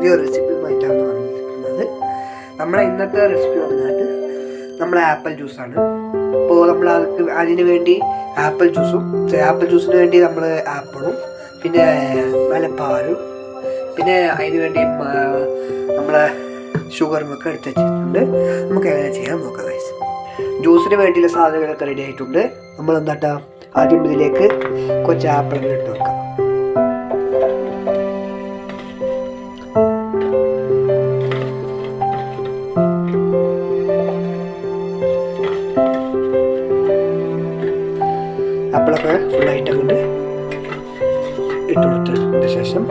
പുതിയൊരു റെസിപ്പിയുമായിട്ടാണ് വന്നിരിക്കുന്നത്. നമ്മളെ ഇന്നത്തെ റെസിപ്പി വന്നിട്ട് നമ്മളെ ആപ്പിൾ ജ്യൂസാണ്. അപ്പോൾ നമ്മൾ അതിന് വേണ്ടി ആപ്പിൾ ജ്യൂസിന് വേണ്ടി നമ്മൾ ആപ്പിളും പിന്നെ നല്ല പാലും പിന്നെ അതിന് വേണ്ടി നമ്മളെ ഷുഗറും ഒക്കെ എടുത്ത് വെച്ചിട്ടുണ്ട്. നമുക്ക് എങ്ങനെ ചെയ്യാൻ നോക്കാം ഗൈസ്. ജ്യൂസിന് വേണ്ടിയുള്ള സാധനങ്ങളൊക്കെ റെഡി ആയിട്ടുണ്ട്. നമ്മൾ എന്താട്ടാ ആദ്യം ഇതിലേക്ക് കുറച്ച് ആപ്പിളുകൾ ഇട്ട് വെക്കാം. ആപ്പിളൊക്കെ ഫുള്ളായിട്ട് അങ്ങോട്ട് ഇട്ട് കൊടുത്തതിന് ശേഷം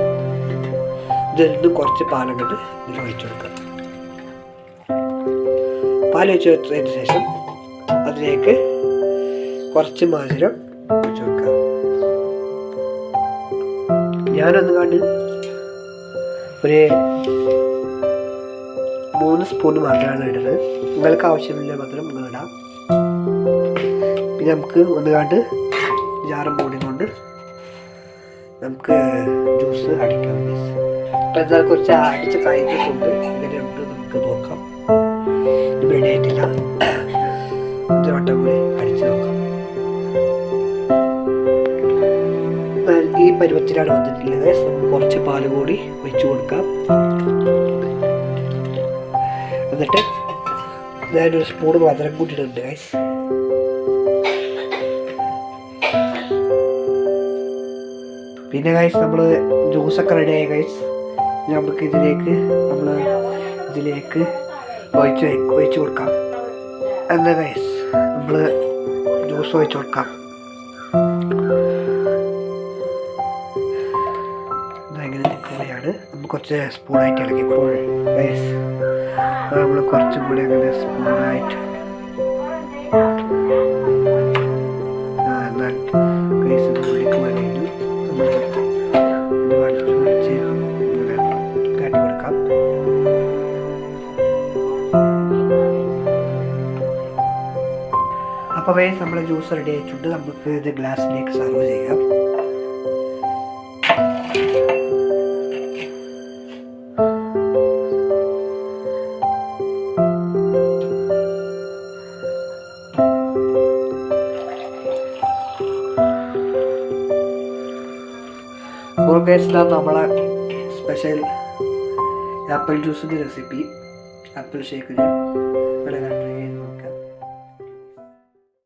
ഇതിൽ നിന്ന് കുറച്ച് പാലങ്ങോട്ട് ഇതിൽ ഒഴിച്ചു കൊടുക്കാം. പാലൊഴിച്ച് കൊടുത്തതിന് ശേഷം അതിലേക്ക് കുറച്ച് മധുരം ഒഴിച്ചു കൊടുക്കാം. ഞാനൊന്ന് കണ്ട് ഒരു 3 സ്പൂൺ മധുരമാണ് ഇടുന്നത്. നിങ്ങൾക്ക് ആവശ്യമില്ല മധുരം നിങ്ങൾ ഇടാം. പിന്നെ നമുക്ക് ഒന്ന് കണ്ട് ജാറും പൊടി കൊണ്ട് നമുക്ക് ജ്യൂസ് അടിക്കാം. അപ്പം എന്നാൽ കുറച്ച് അടിച്ച് കഴിഞ്ഞിട്ടുണ്ട്. ഇങ്ങനെയുണ്ട്, നമുക്ക് നോക്കാം. ഇത് റെഡി ആയിട്ടില്ല. ഒരു വട്ടം കൂടി അടിച്ച് നോക്കാം. ഈ പരുവത്തിലാണ് വന്നിട്ടുള്ളത്. നമുക്ക് കുറച്ച് പാല് കൂടി ഒഴിച്ചു കൊടുക്കാം. എന്നിട്ട് ഞാനൊരു സ്പൂൺ മധുരം കൂട്ടിയിട്ടുണ്ട് ഗൈസ്. പിന്നെ ഗൈസ് നമ്മൾ ജ്യൂസൊക്കെ റെഡിയായി ഗൈസ്. നമുക്ക് ഇതിലേക്ക് ഒഴിച്ചു കൊടുക്കാം. എന്താ ഗൈസ്, നമ്മൾ ജ്യൂസ് ഒഴിച്ചു കൊടുക്കാം. ഇങ്ങനെ നിൽക്കുകയാണ്. നമ്മൾ കുറച്ച് സ്പൂണായിട്ട് ഇളക്കിപ്പോൾ ഗൈസ് നമ്മൾ കുറച്ചും കൂടി അങ്ങനെ സ്പൂണായിട്ട് എന്നാൽ ഗൈസ് ഉള്ളിക്ക് വേണ്ടി കാട്ടി കൊടുക്കാം. അപ്പോൾ ഗൈസ് നമ്മുടെ ജ്യൂസ് റെഡി ആയിട്ടുണ്ട്. നമുക്ക് ഇത് ഗ്ലാസ്സിലേക്ക് സെർവ് ചെയ്യാം. അപ്പോൾ ഗൈസ് നമ്മളെ സ്പെഷ്യൽ ആപ്പിൾ ജ്യൂസിൻ്റെ റെസിപ്പി, ആപ്പിൾ ഷേക്കിന് വളരെ